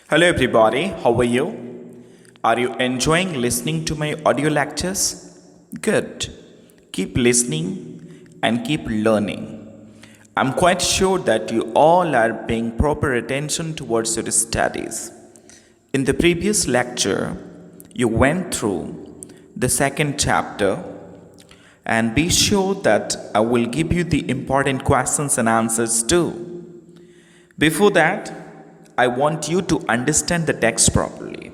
Hello, everybody. How are you? Are you enjoying listening to my audio lectures? Good. Keep listening and keep learning. I'm quite sure that you all are paying proper attention towards your studies. In the previous lecture, you went through the second chapter, and be sure that I will give you the important questions and answers too. Before that, I want you to understand the text properly.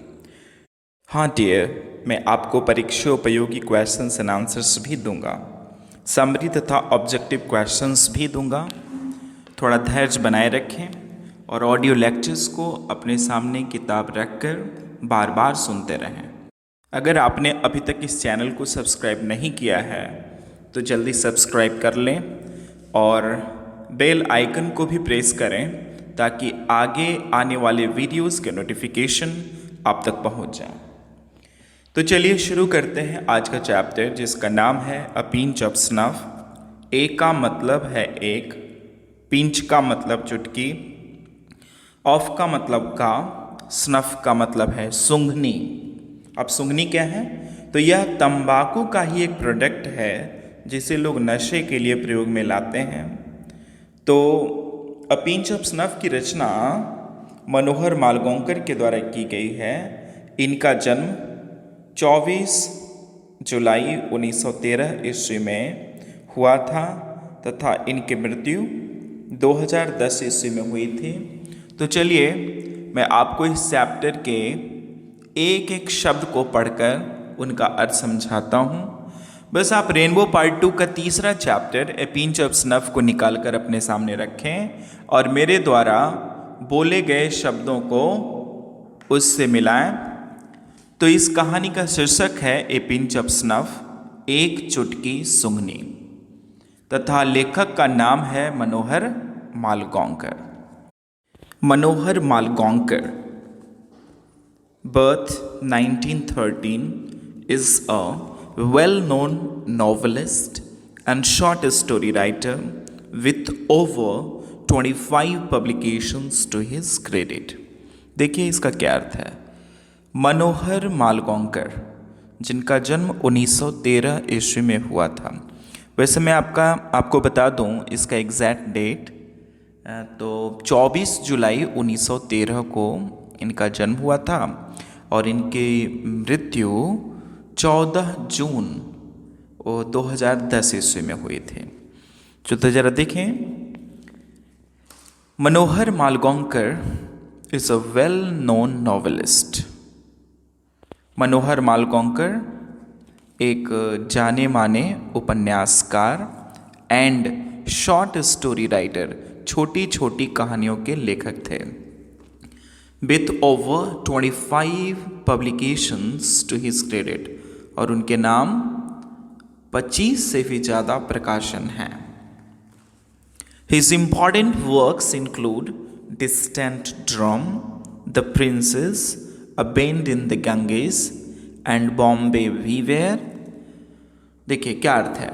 हाँ dear, मैं आपको परीक्षा उपयोगी questions and answers भी दूंगा, summary तथा objective questions भी दूंगा। थोड़ा धैर्य बनाए रखें और ऑडियो लेक्चर्स को अपने सामने किताब रखकर बार बार सुनते रहें। अगर आपने अभी तक इस चैनल को सब्सक्राइब नहीं किया है तो जल्दी सब्सक्राइब कर लें और बेल आइकन को भी प्रेस करें ताकि आगे आने वाले वीडियोस के नोटिफिकेशन आप तक पहुंच जाएं। तो चलिए शुरू करते हैं आज का चैप्टर, जिसका नाम है अ पिंच ऑफ स्नफ। ए का मतलब है एक, पिंच का मतलब चुटकी, ऑफ का मतलब का, स्नफ का मतलब है सूंघनी। अब सूंघनी क्या है? तो यह तंबाकू का ही एक प्रोडक्ट है जिसे लोग नशे के लिए प्रयोग में लाते हैं। तो अ पिंच ऑफ स्नफ की रचना मनोहर मालगोंकर के द्वारा की गई है। इनका जन्म 24 जुलाई 1913 ईस्वी में हुआ था तथा इनकी मृत्यु 2010 ईस्वी में हुई थी। तो चलिए मैं आपको इस चैप्टर के एक एक शब्द को पढ़कर उनका अर्थ समझाता हूँ। बस आप रेनबो पार्ट 2 का तीसरा chapter A pinch of snuff को निकाल कर अपने सामने रखें और मेरे द्वारा बोले गए शब्दों को उससे मिलाएं। तो इस कहानी का शीर्षक है ए पिंच ऑफ स्नफ, एक चुटकी सूंघनी, तथा लेखक का नाम है मनोहर मालगोंकर। मनोहर मालगोंकर, birth 1913, is a well-known novelist and short story writer with over 25 publications to his credit। देखिए इसका क्या अर्थ है। मनोहर मालगोंकर, जिनका जन्म 1913 ईस्वी में हुआ था। वैसे मैं आपको बता दूं इसका एग्जैक्ट डेट, तो 24 जुलाई 1913 को इनका जन्म हुआ था और इनकी मृत्यु 14 जून 2010 ईस्वी में हुई थी। तो जरा देखें, Manohar Malgonkar is a well known novelist. Manohar Malgonkar एक जाने माने उपन्यासकार एंड शॉर्ट स्टोरी राइटर, छोटी छोटी कहानियों के लेखक थे। With over 25 publications to his credit, और उनके नाम 25 से भी ज़्यादा प्रकाशन हैं। His important works include Distant Drum, The Princess, A Bend in the Ganges and Bombay Weaver। देखिए क्या अर्थ है।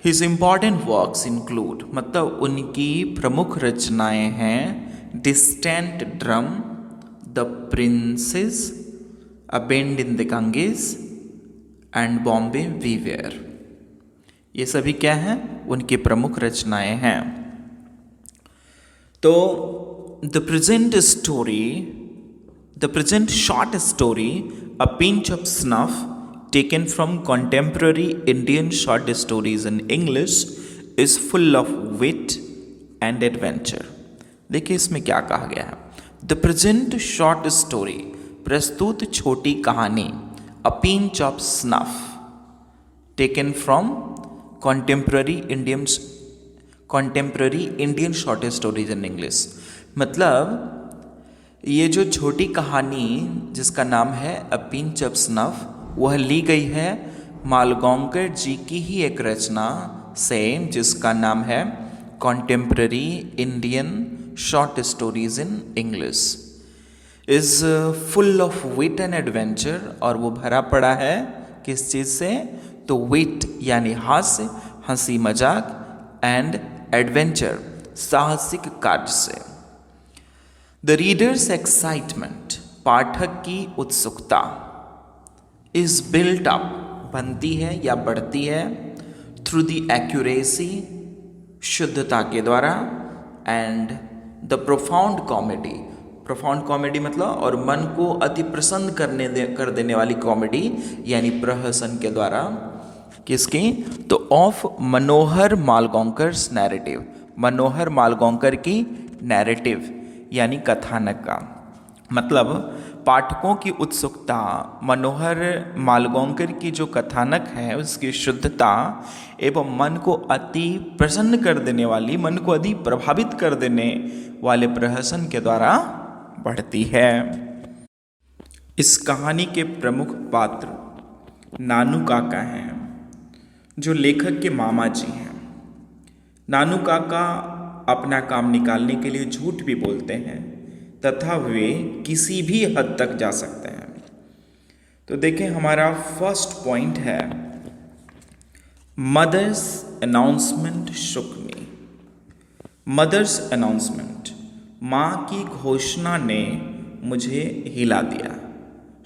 His important works include मतलब उनकी प्रमुख रचनाएं हैं Distant Drum, The Princess, A Bend in the Ganges and Bombay Weaver। ये सभी क्या हैं? उनकी प्रमुख रचनाएं हैं। तो the present short story a pinch of snuff, taken from contemporary Indian short stories in English, is full of wit and adventure. देखिए इसमें क्या कहा गया है। द प्रेजेंट शॉर्ट स्टोरी, प्रस्तुत छोटी कहानी, अ pinch of snuff, taken from contemporary Indian short stories in English. मतलब ये जो छोटी कहानी जिसका नाम है अ पिंच ऑफ स्नफ, वह ली गई है मालगोंकर जी की ही एक रचना से जिसका नाम है contemporary Indian short stories in English, is full of wit and adventure. और वो भरा पड़ा है किस चीज़ से? तो विट यानी हास्य, हंसी मजाक, एंड एडवेंचर, साहसिक कार्य से। द रीडर्स एक्साइटमेंट पाठक की उत्सुकता इज बिल्ट अप, बनती है या बढ़ती है, थ्रू द एक्यूरेसी, शुद्धता के द्वारा, and the profound comedy, profound comedy मतलब और मन को अति प्रसन्न कर देने वाली कॉमेडी यानी प्रहसन के द्वारा। किसकी? तो ऑफ मनोहर मालगोंकर्स नैरेटिव, मनोहर मालगोंकर की नैरेटिव यानी कथानक का मतलब पाठकों की उत्सुकता मनोहर मालगोंकर की जो कथानक है उसकी शुद्धता एवं मन को अति प्रसन्न कर देने वाली, मन को अति प्रभावित कर देने वाले प्रहसन के द्वारा बढ़ती है। इस कहानी के प्रमुख पात्र नानू काका हैं जो लेखक के मामा जी हैं। नानू काका अपना काम निकालने के लिए झूठ भी बोलते हैं तथा वे किसी भी हद तक जा सकते हैं। तो देखें, हमारा फर्स्ट पॉइंट है मदर्स अनाउंसमेंट शुक मी। मदर्स अनाउंसमेंट, माँ की घोषणा ने मुझे हिला दिया।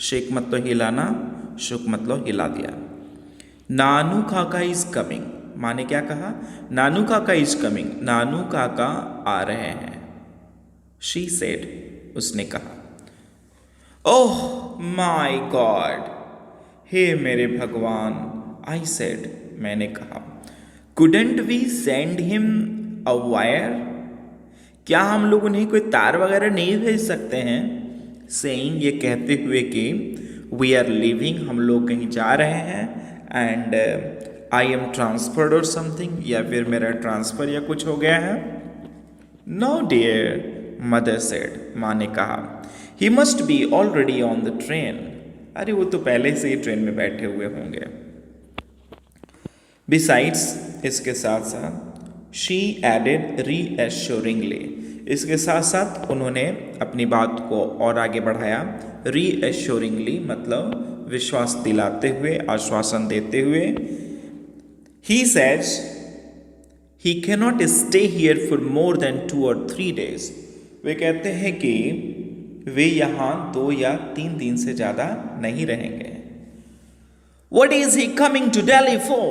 शेक मतलब हिलाना, शुक मतलब हिला दिया। नानू काका इज कमिंग, माँ ने क्या कहा? नानू काका इज कमिंग, नानू काका आ रहे हैं। शी सेड, उसने कहा। ओह माई गॉड, हे मेरे भगवान, आई सेड, मैंने कहा। Couldn't we send him a wire, क्या हम लोग उन्हें कोई तार वगैरह नहीं भेज सकते हैं? सेइंग, ये कहते हुए कि वी आर लिविंग, हम लोग कहीं जा रहे हैं, एंड आई एम ट्रांसफर्ड और समथिंग, या फिर मेरा ट्रांसफर या कुछ हो गया है। नो डियर, मदर सेड, माँ ने कहा। He must be already on the train, अरे वो तो पहले से ही ट्रेन में बैठे हुए होंगे। बिसाइड्स, इसके साथ साथ, शी एडेड रीएश्योरिंगली, इसके साथ साथ उन्होंने अपनी बात को और आगे बढ़ाया। रीएश्योरिंगली मतलब विश्वास दिलाते हुए, आश्वासन देते हुए। He says he cannot stay here for more than 2 or 3 days, वे कहते हैं कि वे यहाँ 2 या 3 दिन से ज़्यादा नहीं रहेंगे। What is he coming to Delhi for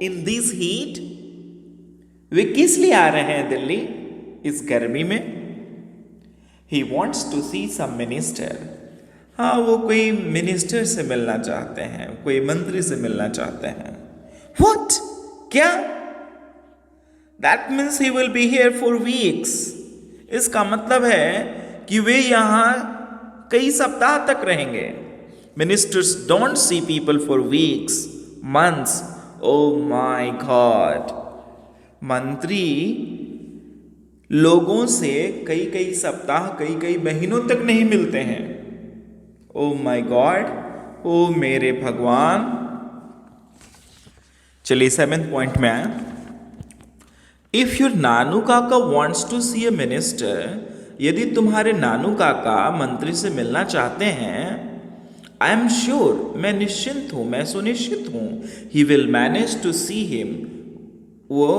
in this heat? वे किस लिए आ रहे हैं दिल्ली इस गर्मी में? He wants to see some minister, हाँ वो कोई मिनिस्टर से मिलना चाहते हैं, कोई मंत्री से मिलना चाहते हैं। What? क्या? That means he will be here for weeks, इसका मतलब है कि वे यहाँ कई सप्ताह तक रहेंगे। Ministers don't see people for weeks, months, oh my God, मंत्री लोगों से कई कई सप्ताह, कई कई महीनों तक नहीं मिलते हैं। ओ माई गॉड, ओ मेरे भगवान। चलिए 7th पॉइंट में आए। If your Nanu Kaka wants to see a minister, यदि तुम्हारे नानू काका मंत्री से मिलना चाहते हैं, आई एम श्योर, मैं निश्चिंत हूं, मैं सुनिश्चित हूं, he will manage to see him, वो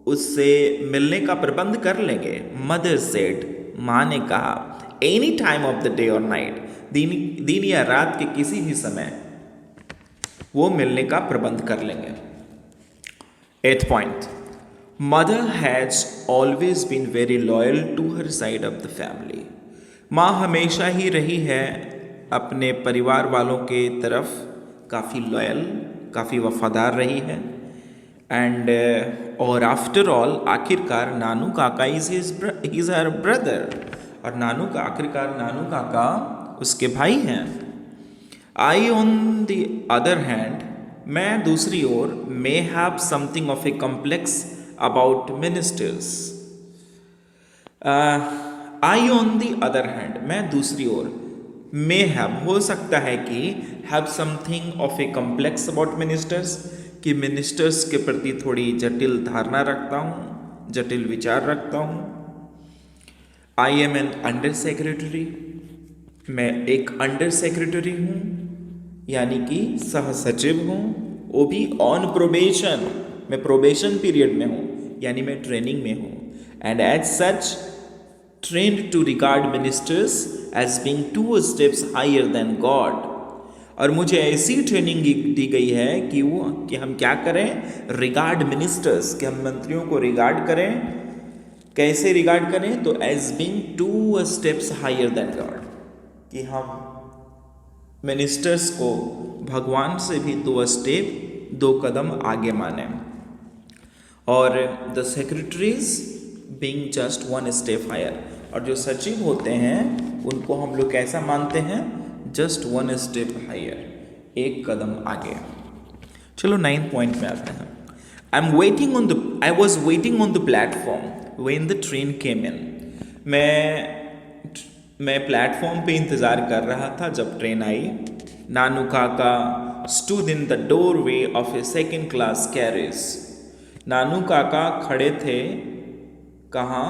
उससे मिलने का प्रबंध कर लेंगे। मदर सेड, माँ ने कहा। Any time of the day और नाइट, दिन या रात के किसी भी समय वो मिलने का प्रबंध कर लेंगे। 8th point, mother has always been very loyal to her side of the family, माँ हमेशा ही रही है अपने परिवार वालों के तरफ काफ़ी लॉयल, काफ़ी वफादार रही है। एंड और आफ्टर ऑल, आखिरकार नानू काका इज हर ब्रदर, और नानू का आखिरकार नानू काका उसके भाई हैं। I on the other hand, मैं दूसरी ओर, may have something of a complex about ministers. I on the other hand, मैं दूसरी ओर, मे हैव हो सकता है कि have something of a complex about ministers, कि मिनिस्टर्स के प्रति थोड़ी जटिल धारणा रखता हूँ, जटिल विचार रखता हूँ। I am an under secretary, मैं एक अंडर सेक्रेटरी हूँ, यानी कि सह सचिव हूँ, वो भी ऑन प्रोबेशन, मैं प्रोबेशन पीरियड में हूँ, यानी मैं ट्रेनिंग में हूँ। And as such trained to regard ministers as being 2 steps higher than God. और मुझे ऐसी ट्रेनिंग दी गई है कि हम क्या करें, रिगार्ड मिनिस्टर्स, कि हम मंत्रियों को रिगार्ड करें. कैसे रिगार्ड करें, तो as being 2 steps higher than God, कि हम मिनिस्टर्स को भगवान से भी 2 कदम आगे माने. और the secretaries being just 1 step higher, और जो सचिव होते हैं उनको हम लोग कैसा मानते हैं, जस्ट 1 step हायर, 1 कदम आगे. चलो 9th पॉइंट में आते हैं. I was waiting on the platform when the train came in. मैं प्लेटफॉर्म पे इंतज़ार कर रहा था जब ट्रेन आई. नानू काका stood in the doorway of a second class carriage. नानू काका खड़े थे कहाँ,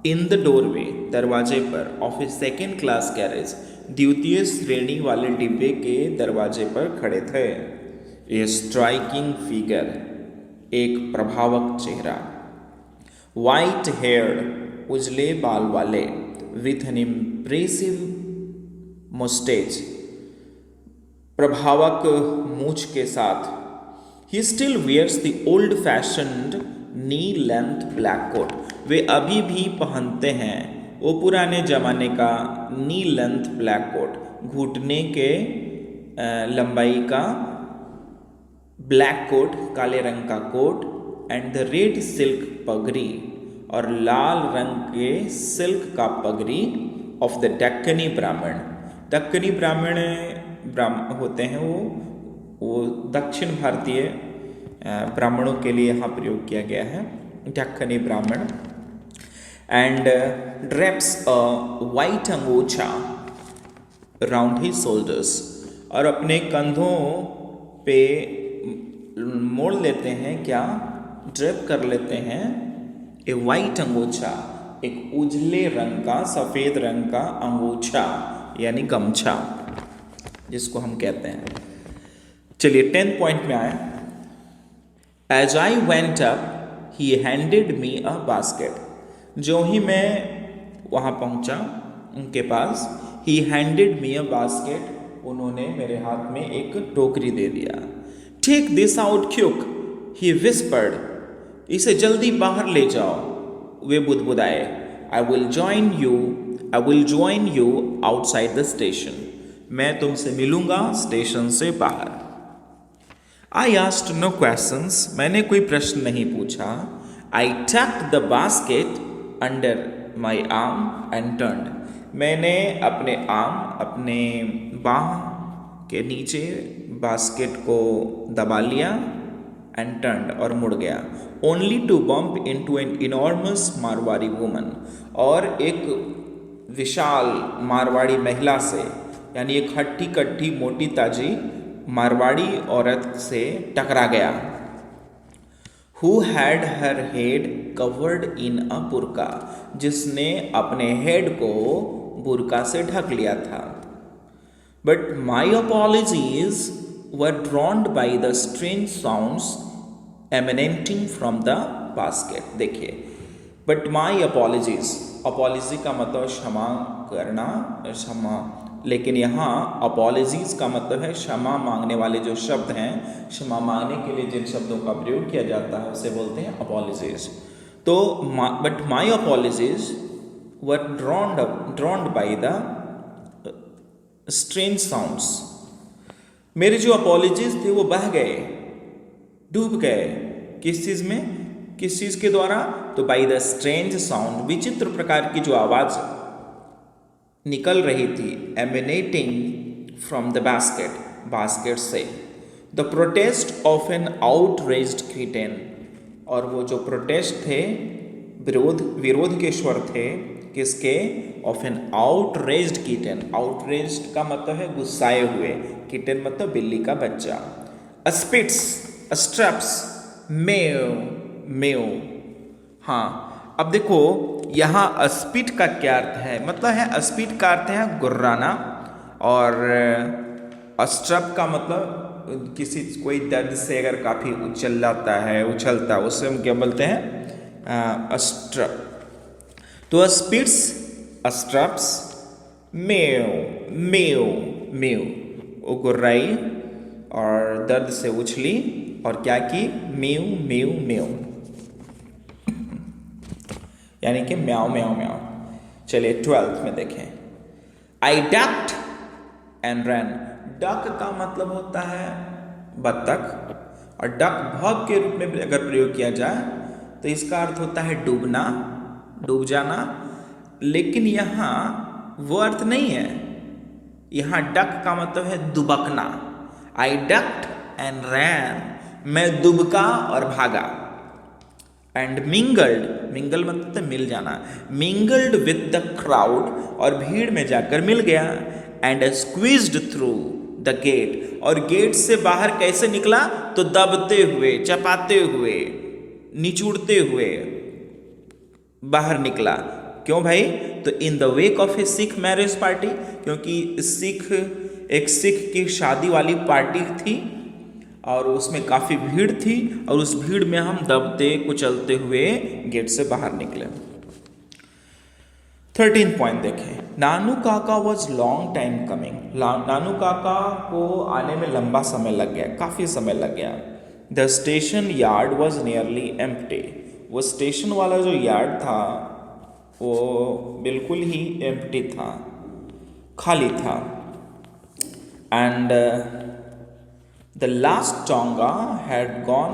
इन द डोरवे, दरवाजे पर, of A second class carriage, द्वितीय श्रेणी वाले डिब्बे के दरवाजे पर खड़े थे. ए स्ट्राइकिंग फिगर, एक प्रभावक चेहरा. वाइट हेयर्ड, उजले बाल वाले, विथ एन इम्प्रेसिव मुस्टेच, प्रभावक मूछ के साथ. He still wears the old fashioned knee length black coat. वे अभी भी पहनते हैं वो पुराने जमाने का नी लेंथ ब्लैक कोट, घुटने के लंबाई का ब्लैक कोट, काले रंग का coat. And the red silk pagri, और लाल रंग के सिल्क का पगड़ी ऑफ द दक्कनी ब्राह्मण. दक्कनी ब्राह्मण होते हैं वो दक्षिण भारतीय ब्राह्मणों के लिए यहाँ प्रयोग किया गया है, दक्कनी ब्राह्मण. And drapes a white angocha round his shoulders, और अपने कंधों पे मोड़ लेते हैं, क्या ड्रेप कर लेते हैं, ए वाइट अंगोछा, एक उजले रंग का, सफ़ेद रंग का अंगोछा यानी गमछा जिसको हम कहते हैं. चलिए 10th पॉइंट में आए. As I went up he handed me a basket. जो ही मैं वहाँ पहुँचा उनके पास, ही हैंडेड मी अ बास्केट, उन्होंने मेरे हाथ में एक टोकरी दे दिया. Take this out quick, he whispered, इसे जल्दी बाहर ले जाओ, वे बुदबुदाए. I will join you outside the station, मैं तुमसे मिलूंगा स्टेशन से बाहर. आई आस्क्ड नो क्वेश्चंस, मैंने कोई प्रश्न नहीं पूछा. I tucked the basket under my arm and turned, मैंने अपने बाह के नीचे बास्केट को दबा लिया. एंड टर्न्ड, और मुड़ गया. Only to bump into an enormous Marwari woman, और एक विशाल मारवाड़ी महिला से, यानी एक हट्टी कट्टी मोटी ताजी मारवाड़ी औरत से टकरा गया. Who had her head covered in a burqa, जिसने अपने हेड को बुर्का से ढक लिया था. But my apologies were drowned by the strange sounds emanating from the basket. देखिए, बट माई अपॉलजीज, अपॉलजी का मतलब क्षमा करना, क्षमा, लेकिन यहाँ अपॉलजीज का मतलब है क्षमा मांगने वाले जो शब्द हैं, क्षमा मांगने के लिए जिन शब्दों का प्रयोग किया जाता है उसे बोलते हैं अपॉलजीज. तो but my apologies were drowned by the strange sounds, मेरे जो अपॉलजीज थे वो बह गए, डूब गए. किस चीज़ में, किस चीज़ के द्वारा, तो बाई द स्ट्रेंज साउंड, विचित्र प्रकार की जो आवाज़ निकल रही थी, एमिनेटिंग फ्रॉम द बास्केट से. The protest of an outraged kitten, और वो जो प्रोटेस्ट थे, विरोध के स्वर थे, किसके, of an outraged kitten. Outraged का मतलब है गुस्साए हुए, किटेन मतलब बिल्ली का बच्चा. स्पिट्स, स्ट्रप्स, मेव. हाँ, अब देखो यहाँ स्पिट का क्या अर्थ है, मतलब है स्पिट का अर्थ है गुर्राना, और स्ट्रप का मतलब कोई दर्द से अगर काफ़ी उछलता है, उससे हम क्या बोलते हैं, स्ट्रप. तो स्पिट्स स्ट्रप्स मेव मेव मेव, वो गुर्राई और दर्द से उछली और क्या की, मेव मेव मेव, यानी कि म्याओ म्याओ म्याओ। चलिए 12th में देखें, आई डक्ड एंड रैन। डक का मतलब होता है बत्तख, और डक वर्ब के रूप में अगर प्रयोग किया जाए तो इसका अर्थ होता है डूबना, डूब जाना। लेकिन यहाँ वो अर्थ नहीं है, यहाँ डक का मतलब है दुबकना। आई डक्ड एंड रैन, मैं दुबका और भागा। एंड मिंगल्ड, मिंगल मतलब है मिल जाना, मिंगल्ड विद द क्राउड, और भीड़ में जाकर मिल गया। And squeezed through the gate, और गेट से बाहर कैसे निकला, तो दबते हुए, चपाते हुए, निचुड़ते हुए बाहर निकला। क्यों भाई, तो in the wake of A Sikh marriage party, क्योंकि एक सिख की शादी वाली पार्टी थी और उसमें काफ़ी भीड़ थी, और उस भीड़ में हम दबते कुचलते हुए गेट से बाहर निकले। 13 पॉइंट देखें, नानू काका वॉज लॉन्ग टाइम कमिंग। नानू काका को आने में लंबा समय लग गया, काफ़ी समय लग गया। The station yard was nearly empty, वो स्टेशन वाला जो यार्ड था वो बिल्कुल ही एम्प्टी था, खाली था। And the last tonga had gone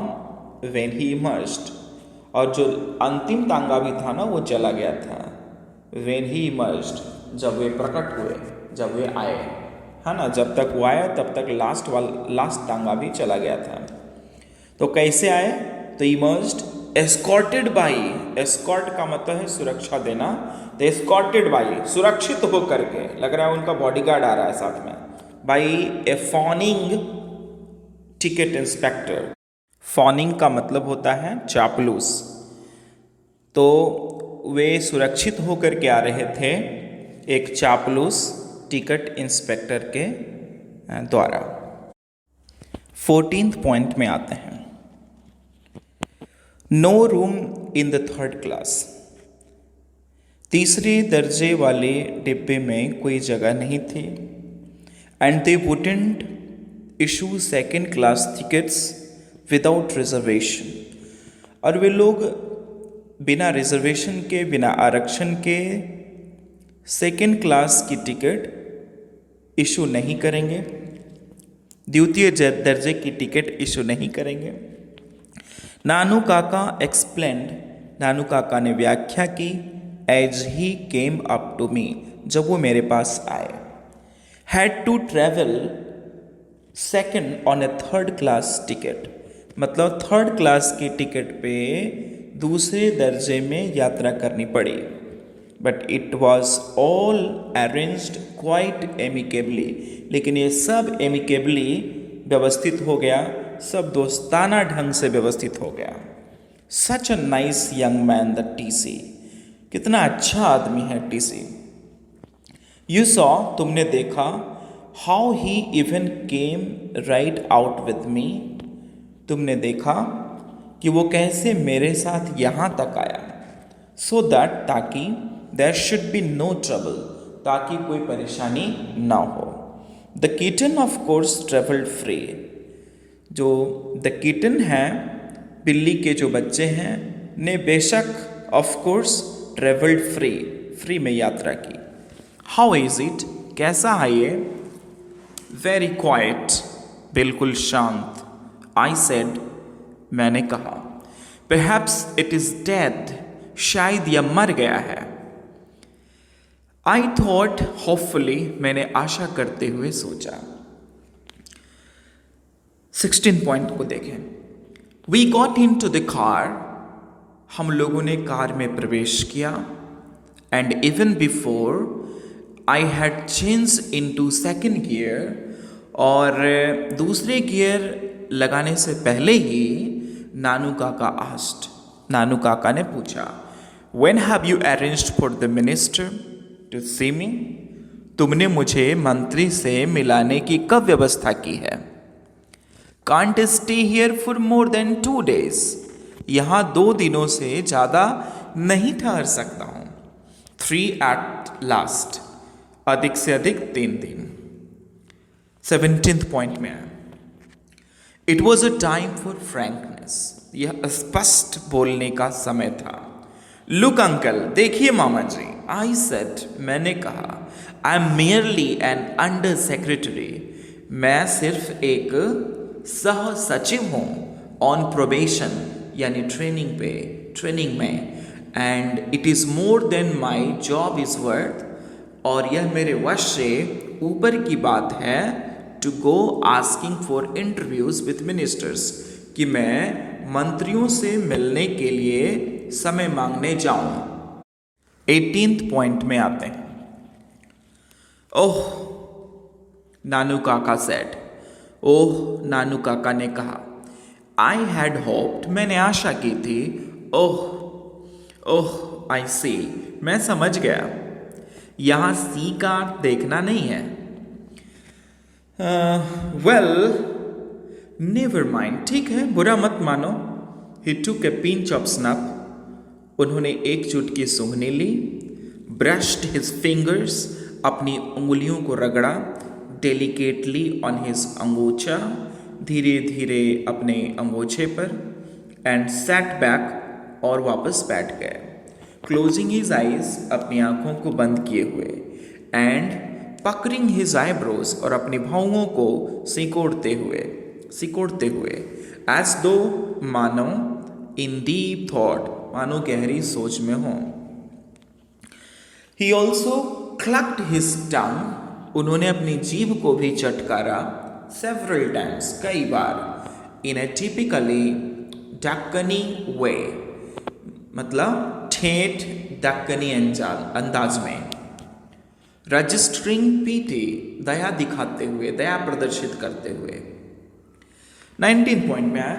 when he emerged, और जो अंतिम तांगा भी था ना वो चला गया था। व्हेन ही इमर्ज्ड, जब वे प्रकट हुए, जब वे आए, है ना, जब तक वो आया तब तक लास्ट तांगा भी चला गया था। तो कैसे आए, तो इमर्ज्ड एस्कॉर्टेड बाई, एस्कॉर्ट का मतलब है सुरक्षा देना, तो एस्कॉर्टेड बाई सुरक्षित होकर के, लग रहा है उनका बॉडीगार्ड आ रहा है साथ में, by A fawning ticket inspector. Fawning का मतलब होता है चापलूस, तो वे सुरक्षित होकर के आ रहे थे एक चापलूस टिकट इंस्पेक्टर के द्वारा। 14th पॉइंट में आते हैं, no room in the third class. तीसरे दर्जे वाले डिब्बे में कोई जगह नहीं थी। And they wouldn't issue second class tickets without reservation, और वे लोग बिना रिजर्वेशन के, बिना आरक्षण के सेकेंड क्लास की टिकट इशू नहीं करेंगे, द्वितीय दर्जे की टिकट इशू नहीं करेंगे। नानू काका एक्सप्लेन्ड, नानू काका ने व्याख्या की, as he came up to me, जब वो मेरे पास आए। Had to travel second on a third class ticket, मतलब थर्ड क्लास की टिकट पे दूसरे दर्जे में यात्रा करनी पड़ी। But it was all arranged quite amicably, लेकिन ये सब एमिकेबली व्यवस्थित हो गया, सब दोस्ताना ढंग से व्यवस्थित हो गया। Such a nice young man the TC, कितना अच्छा आदमी है टीसी। यू सॉ, तुमने देखा, how he even came right out with me, तुमने देखा कि वो कैसे मेरे साथ यहाँ तक आया। सो दैट, ताकि, there should be no trouble, ताकि कोई परेशानी ना हो। The kitten of course travelled free, जो द किटन है, बिल्ली के जो बच्चे हैं, ने बेशक of course travelled free, free में यात्रा की। हाउ इज इट, कैसा है ये। वेरी क्वाइट, बिल्कुल शांत। आई सेड, मैंने कहा। परहैप्स इट इज डेड, शायद यह मर गया है। आई थॉट होपफुली, मैंने आशा करते हुए सोचा। 16 पॉइंट को देखें, we got into the car, हम लोगों ने कार में प्रवेश किया। And even before I had change into second gear, और दूसरे गियर लगाने से पहले ही नानू काका आस्क्ड, नानू काका ने पूछा, when have you arranged for the minister to see me, तुमने मुझे मंत्री से मिलाने की कब व्यवस्था की है। Can't stay here for more than 2 days, यहाँ 2 दिनों से ज़्यादा नहीं ठहर सकता हूँ। 3 at last, अधिक से अधिक 3 दिन। 17th पॉइंट में है, it was a time for frankness, यह स्पष्ट बोलने का समय था। लुक अंकल, देखिए मामा जी, आई सेड, मैंने कहा, I am merely an under secretary, मैं सिर्फ एक सह सचिव हूँ, ऑन प्रोबेशन यानी ट्रेनिंग में, and it is more than my job is worth, और यह मेरे वश से ऊपर की बात है, to go asking for interviews with ministers, कि मैं मंत्रियों से मिलने के लिए समय मांगने जाऊं। 18th पॉइंट में आते हैं। ओह, नानू काका सेड, ओह, नानू काका ने कहा, आई हैड होप्ड, मैंने आशा की थी, ओह ओह, आई सी, मैं समझ गया, यहाँ सी का देखना नहीं है। वेल नेवर माइंड, ठीक है, बुरा मत मानो। ही टुक ए पिंच ऑफ स्नफ, उन्होंने एक चुटकी सूंघनी ली। ब्रश्ड हिज फिंगर्स, अपनी उंगलियों को रगड़ा। डेलिकेटली ऑन हिज अंगूछा, धीरे धीरे अपने अंगूछे पर। एंड सैट बैक, और वापस बैठ गए। क्लोजिंग हिज आइज, अपनी आंखों को बंद किए हुए। एंड पकरिंग हिज आईब्रोज, और अपनी भौहों को सिकोड़ते हुए, एज दो, मानो, इन डीप थॉट, मानो गहरी सोच में हो। ही ऑल्सो क्लक्ड हिज टंग, उन्होंने अपनी जीभ को भी चटकारा। सेवरल टाइम्स, कई बार। इन ए टिपिकली दक्कनी वे, मतलब ठेठ दक्कनी अंदाज में। रजिस्टरिंग पीटी, दया दिखाते हुए, दया प्रदर्शित करते हुए। 19 पॉइंट में आया,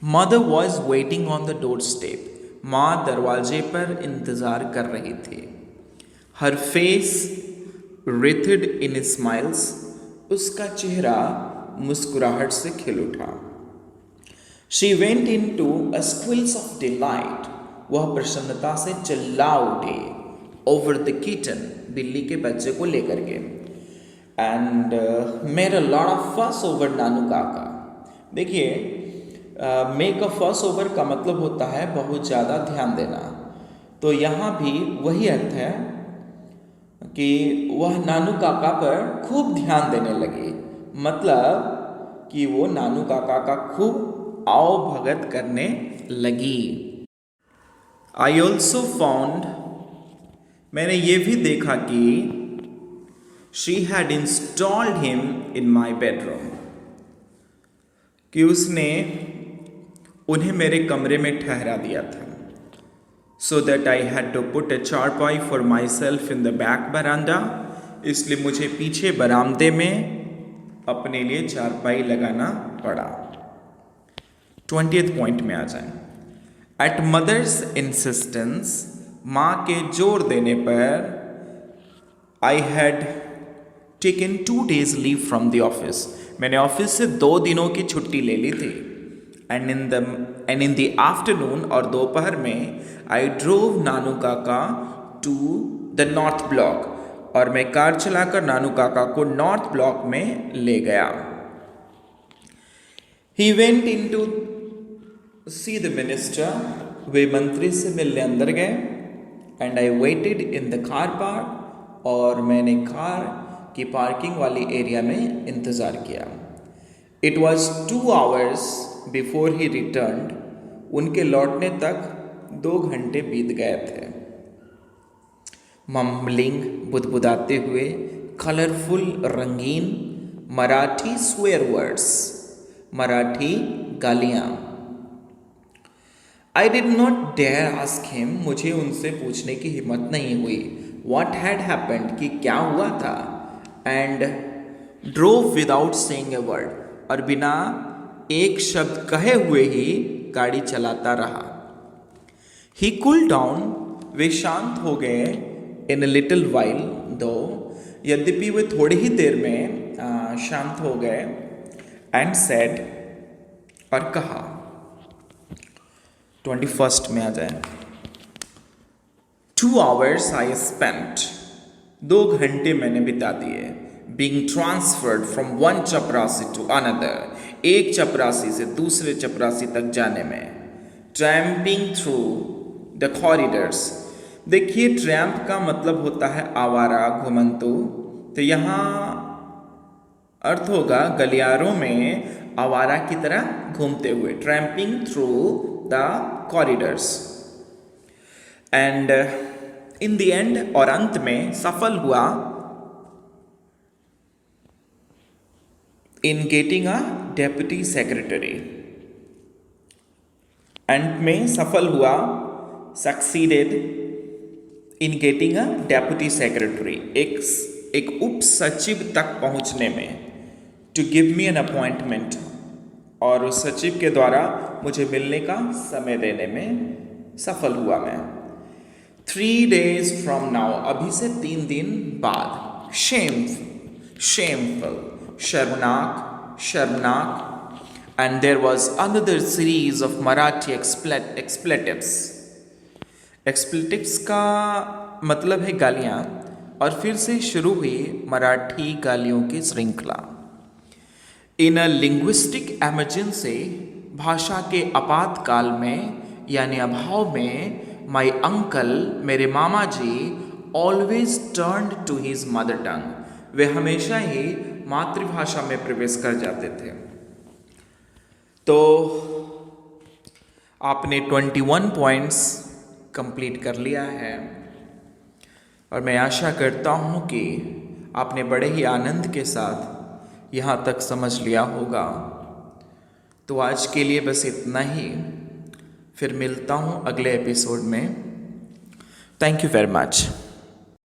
mother was waiting on the door step, माँ दरवाजे पर इंतजार कर रही थी। हर फेस रिथिड इन स्माइल्स, उसका चेहरा मुस्कुराहट से खिल उठा। She went into a squeals of delight, वह प्रसन्नता से चिल्ला उठी। ओवर द किटन, बिल्ली के बच्चे को लेकर के। And made a lot of फस ओवर नानू काका। देखिए, मेक अ फस ओवर का मतलब होता है बहुत ज़्यादा ध्यान देना, तो यहाँ भी वही अर्थ है कि वह नानू काका पर खूब ध्यान देने लगी, मतलब कि वो नानू काका का खूब आओ भगत करने लगी। आई ऑल्सो फाउंड, मैंने ये भी देखा कि she had installed him in my bedroom, कि उसने उन्हें मेरे कमरे में ठहरा दिया था। So that I had to put a charpai for myself in the back बरामदा, इसलिए मुझे पीछे बरामदे में अपने लिए चारपाई लगाना पड़ा। 20th पॉइंट में आ जाए। एट मदर्स इंसिस्टेंस, माँ के जोर देने पर, I had taken 2 days leave from the office, मैंने ऑफिस से 2 दिनों की छुट्टी ले ली थी। एंड इन द आफ्टरनून, और दोपहर में, आई ड्रोव नानू काका टू द नॉर्थ ब्लॉक, और मैं कार चलाकर नानू काका को नॉर्थ ब्लॉक में ले गया। He went into see the minister, वे मंत्री से मिलने अंदर गए। And I waited in the car park, और मैंने कार की पार्किंग वाली एरिया में इंतज़ार किया। It was 2 hours before he returned, उनके लौटने तक 2 घंटे बीत गए थे। मम्बलिंग, बुदबुदाते हुए, कलरफुल, रंगीन, मराठी स्वेयर वर्ड्स, मराठी गालियाँ। I did not dare ask him, मुझे उनसे पूछने की हिम्मत नहीं हुई। वॉट हैड हैपेंड, कि क्या हुआ था। And drove without saying a word, और बिना एक शब्द कहे हुए ही गाड़ी चलाता रहा। ही कूल डाउन, वे शांत हो गए। इन ए लिटिल वाइल दो, यद्यपि वे थोड़ी ही देर में शांत हो गए। एंड सेड, और कहा। 21st में आ जाए। 2 hours I spent. 2 घंटे मैंने बिता दिए. Being transferred from one चपरासी to another. एक चपरासी से दूसरे चपरासी तक जाने में. Tramping through the corridors. देखिए ट्रैम्प का मतलब होता है आवारा, घुमंतु. तो यहाँ अर्थ होगा गलियारों में आवारा की तरह घूमते हुए. Tramping through the corridors. And in the end, और अंत में सफल हुआ in getting a deputy secretary. अंत में सफल हुआ, succeeded in getting a deputy secretary, एक उप सचिव तक पहुंचने में. To give me an appointment, और उस सचिव के द्वारा मुझे मिलने का समय देने में सफल हुआ मैं. 3 days फ्रॉम नाउ, अभी से 3 दिन बाद. शेमफुल, शर्मनाक, शर्मनाक. And there was another series of Marathi expletives. Expletives का मतलब है गालियाँ, और फिर से शुरू हुई मराठी गालियों की श्रृंखला. इन अ लिंग्विस्टिक एमरजेंसी, भाषा के आपातकाल में यानी अभाव में, माई अंकल, मेरे मामा जी, always turned to his mother tongue, वे हमेशा ही मातृभाषा में प्रवेश कर जाते थे. तो आपने 21 पॉइंट्स कंप्लीट कर लिया है, और मैं आशा करता हूँ कि आपने बड़े ही आनंद के साथ यहाँ तक समझ लिया होगा. तो आज के लिए बस इतना ही. फिर मिलता हूँ अगले एपिसोड में. Thank you very much.